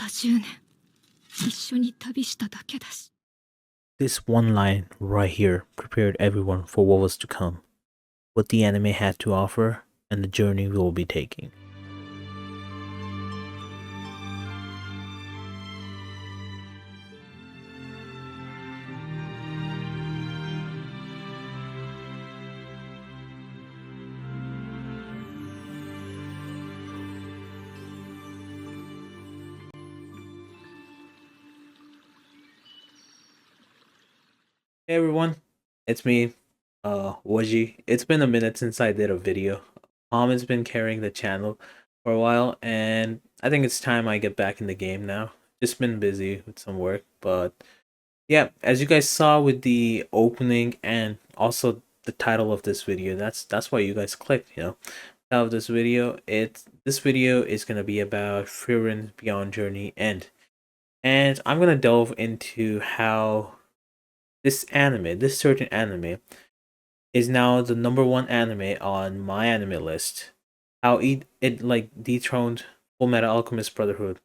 た10年一緒に旅しただけだし。 This one line right here prepared everyone for what was to come, what the anime had to offer, and the journey we will be taking. Hey everyone, it's me, Waji. It's been a minute since I did a video. Mom has been carrying the channel for a while, and I think it's time I get back in the game now. Just been busy with some work, but yeah, as you guys saw with the opening and also the title of this video, that's why you guys clicked, Title of this video. This video is gonna be about Frieren Beyond Journey End. And I'm gonna delve into how this certain anime, is now the number one anime on my anime list. How it like dethroned Full Metal Alchemist Brotherhood,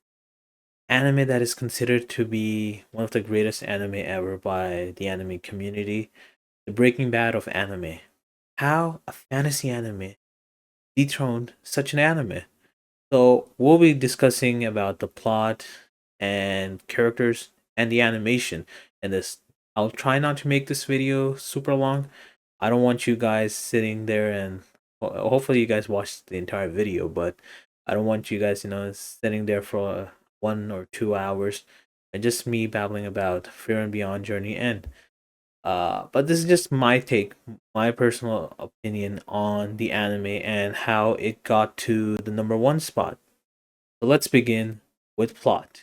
anime that is considered to be one of the greatest anime ever by the anime community, the Breaking Bad of anime. How a fantasy anime dethroned such an anime. So we'll be discussing about the plot and characters and the animation in this. I'll try not to make this video super long. I don't want you guys sitting there and hopefully you guys watch the entire video, but I don't want you guys, sitting there for 1 or 2 hours and just me babbling about Fear and Beyond Journey End. But this is just my take, my personal opinion on the anime and how it got to the number one spot. So let's begin with plot.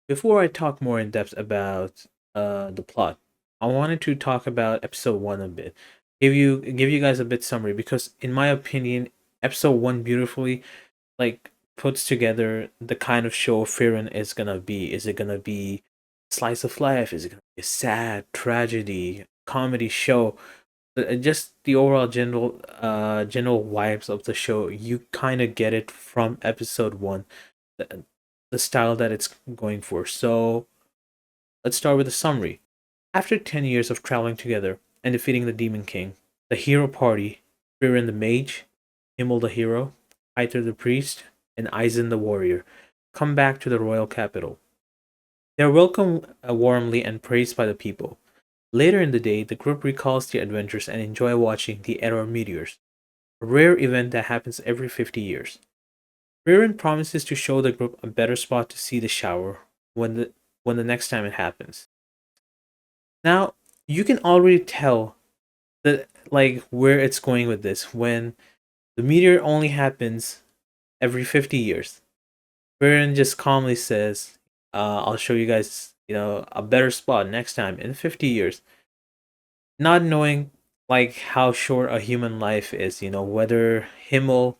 Before I talk more in depth about the plot, I wanted to talk about episode 1 a bit. Give you guys a bit summary, because in my opinion, episode 1 beautifully puts together the kind of show Frieren is gonna be. Is it gonna be slice of life? Is it gonna be a sad tragedy comedy show? Just the overall general vibes of the show, you kind of get it from episode 1, the style that it's going for. So let's start with a summary. After 10 years of traveling together and defeating the Demon King, the hero party, Frieren the mage, Himmel the hero, Aiter the priest, and Aizen the warrior, come back to the royal capital. They are welcomed warmly and praised by the people. Later in the day, the group recalls their adventures and enjoy watching the Era meteors, a rare event that happens every 50 years. Frieren promises to show the group a better spot to see the shower when the next time it happens. Now, you can already tell that where it's going with this. When the meteor only happens every 50 years, Frieren just calmly says, I'll show you guys, a better spot next time in 50 years. Not knowing how short a human life is, whether Himmel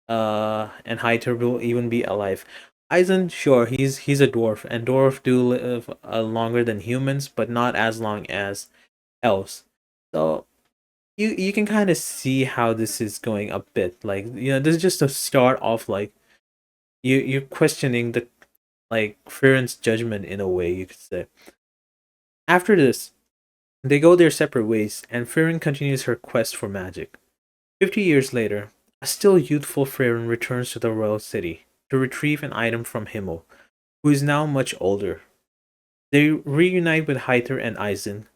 and Heiter will even be alive. Aizen, sure, he's a dwarf, and dwarf do live longer than humans, but not as long as elves. So you can kind of see how this is going a bit. This is just a start off. You're questioning the Friren's judgment in a way, you could say. After this, they go their separate ways, and Frieren continues her quest for magic. 50 years later, a still youthful Frieren returns to the royal city to retrieve an item from Himmel, who is now much older. They reunite with Heiter and Aizen,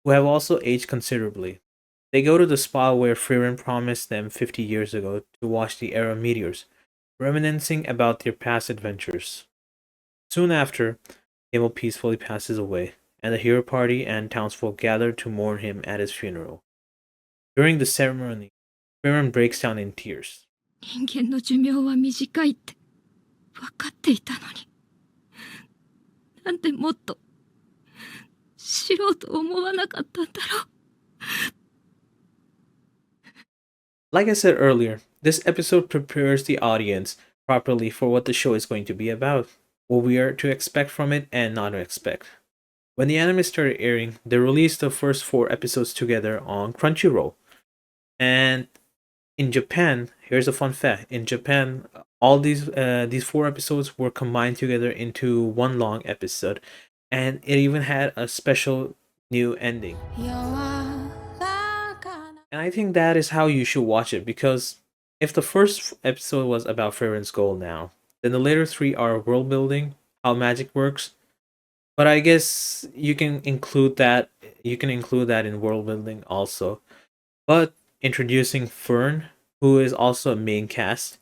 who have also aged considerably. They go to the spot where Frieren promised them 50 years ago to watch the Era meteors, reminiscing about their past adventures. Soon after, Himmel peacefully passes away, and the hero party and townsfolk gather to mourn him at his funeral. During the ceremony, Frieren breaks down in tears. 人間の寿命は短いって分かっていたのに、なんでもっと知ろうと思わなかったんだろう。 Like I said earlier, this episode prepares the audience properly for what the show is going to be about, what we are to expect from it and not to expect. When the anime started airing, they released the first 4 episodes together on Crunchyroll. And in Japan, here's a fun fact: in Japan, all these 4 episodes were combined together into one long episode, and it even had a special new ending. And I think that is how you should watch it, because if the first episode was about Friren's goal now, then the later 3 are world building, how magic works. But I guess you can include that in world building also. But introducing Fern, who is also a main cast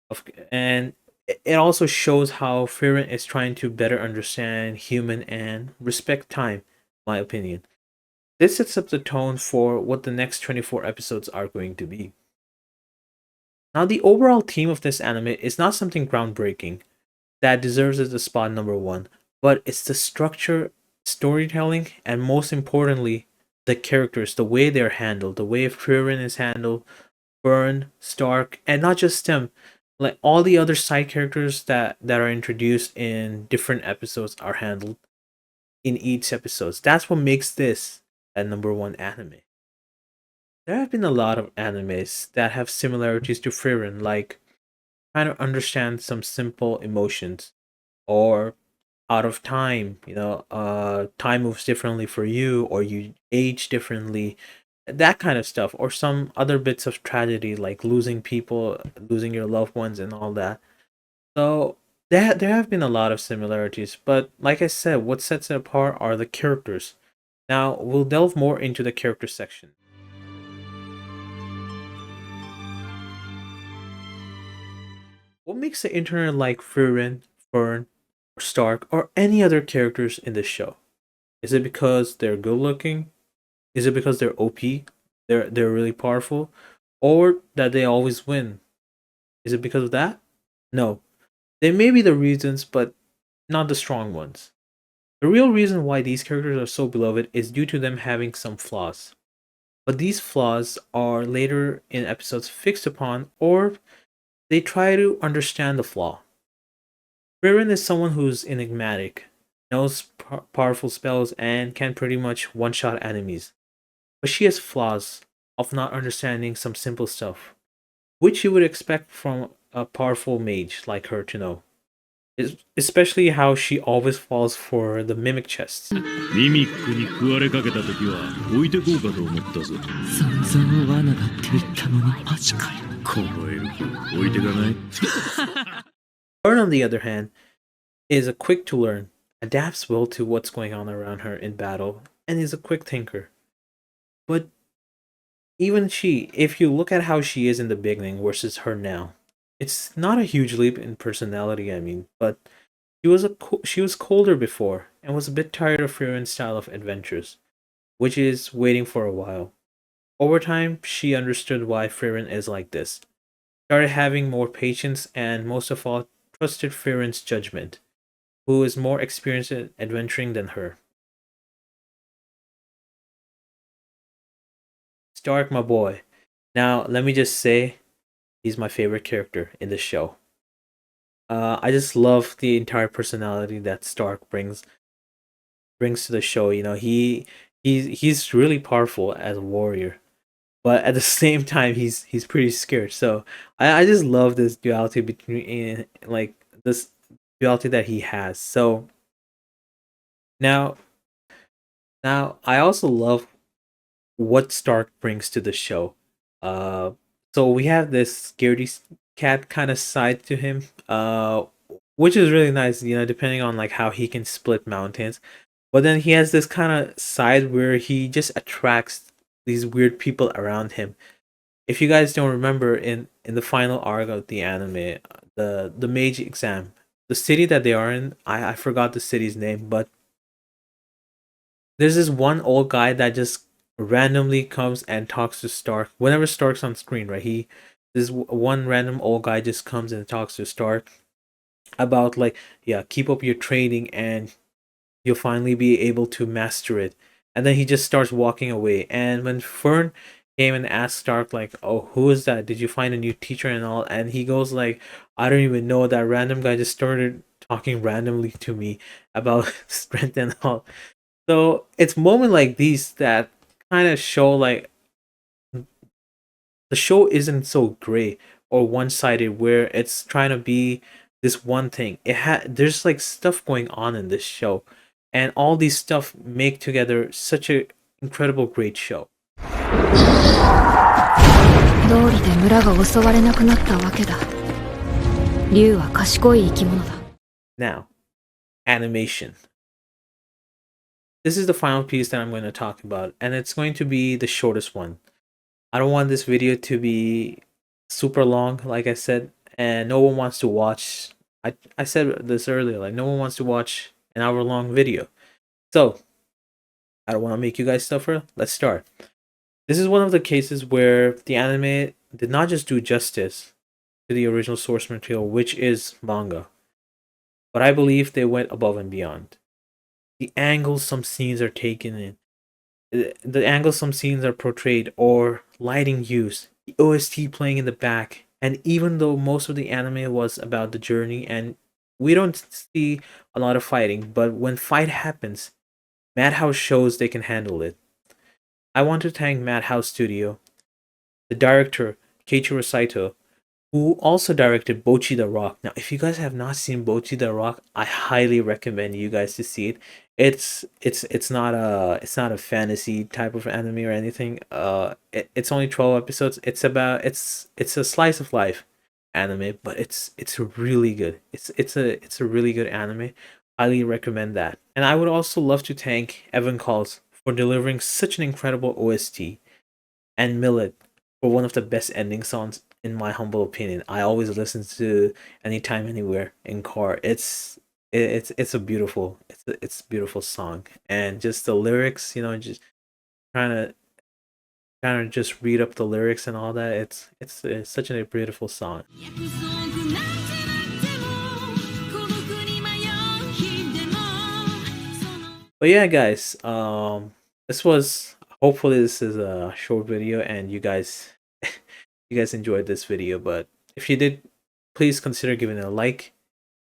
of, and it also shows how Frieren is trying to better understand human and respect time, my opinion. This sets up the tone for what the next 24 episodes are going to be. Now, the overall theme of this anime is not something groundbreaking that deserves it the spot number one, but it's the structure, storytelling, and most importantly, the characters, the way they're handled, the way Frieren is handled, Burn, Stark, and not just them, like all the other side characters that are introduced in different episodes are handled in each episode. That's what makes this a number one anime. There have been a lot of animes that have similarities to Frieren, like trying to understand some simple emotions, or out of time, time moves differently for you, or you age differently, that kind of stuff, or some other bits of tragedy like losing people, losing your loved ones, and all that. So there have been a lot of similarities, but like I said, what sets it apart are the characters. Now we'll delve more into the character section. What makes the internet like Frieren, Fern, or Stark, or any other characters in this show? Is it because they're good looking? Is it because they're OP? They're really powerful? Or that they always win? Is it because of that? No. They may be the reasons, but not the strong ones. The real reason why these characters are so beloved is due to them having some flaws. But these flaws are later in episodes fixed upon, or they try to understand the flaw. Frieren is someone who's enigmatic, knows powerful spells, and can pretty much one shot enemies. But she has flaws of not understanding some simple stuff, which you would expect from a powerful mage like her to know. Especially how she always falls for the mimic chests. ミミックに食われかけた時は置いてこうかと思ったぞ散々罠だって言ったのにマジかよこのエルフ置いてかない Burn, on the other hand, is a quick to learn, adapts well to what's going on around her in battle, and is a quick thinker. But even she, if you look at how she is in the beginning versus her now, it's not a huge leap in personality, I mean, but she was colder before and was a bit tired of Frieren's style of adventures, which is waiting for a while. Over time, she understood why Frieren is like this, started having more patience, and most of all, trusted Frieren's judgment, who is more experienced at adventuring than her. Stark, my boy. Now, let me just say, he's my favorite character in the show. I just love the entire personality that Stark brings to the show. You know, he's really powerful as a warrior, but at the same time, he's pretty scared. So I just love this duality between, like, this duality that he has. So now I also love what Stark brings to the show. Uh, so we have this scaredy cat kind of side to him, which is really nice. You know, depending on like how he can split mountains. But then he has this kind of side where he just attracts these weird people around him. If you guys don't remember, in the final arc of the anime, the mage exam, the city that they are in, I forgot the city's name, but there's this one old guy that just randomly comes and talks to Stark whenever Stark's on screen, right? One random old guy just comes and talks to Stark about, like, yeah, keep up your training and you'll finally be able to master it. And then he just starts walking away. And when Fern came and asked Stark, like, oh, who is that? Did you find a new teacher and all? And he goes like, I don't even know. That random guy just started talking randomly to me about strength and all. So it's moments like these that kind of show like the show isn't so gray or one-sided where it's trying to be this one thing. There's like stuff going on in this show, and all these stuff make together such a incredible great show. 道理で村が襲われなくなったわけだ。竜は賢い生き物だ。Now, animation. This is the final piece that I'm going to talk about, and it's going to be the shortest one. I don't want this video to be super long, like I said, and no one wants to watch. I said this earlier, like no one wants to watch an hour-long video. So, I don't want to make you guys suffer. Let's start. This is one of the cases where the anime did not just do justice to the original source material, which is manga, but I believe they went above and beyond. The angles some scenes are taken in, the angles some scenes are portrayed, or lighting used, the OST playing in the back, and even though most of the anime was about the journey and we don't see a lot of fighting, but when fight happens, Madhouse shows they can handle it. I want to thank Madhouse Studio, the director Keiichiro Saito, who also directed Bocchi the Rock. Now, if you guys have not seen Bocchi the Rock, I highly recommend you guys to see it. It's not a fantasy type of anime or anything. It's only 12 episodes. It's a slice of life anime, but it's really good. It's a really good anime. Highly recommend that. And I would also love to thank Evan Calls for delivering such an incredible OST, and Millet for one of the best ending songs in my humble opinion. I always listen to Anytime Anywhere in car. It's a beautiful beautiful song, and just the lyrics, just trying to just read up the lyrics and all that. It's such a beautiful song. But yeah, guys, hopefully this is a short video and you guys enjoyed this video. But if you did, please consider giving it a like.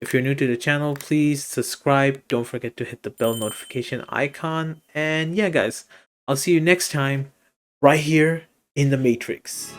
If you're new to the channel, please subscribe. Don't forget to hit the bell notification icon. And yeah, guys, I'll see you next time right here in the Matrix.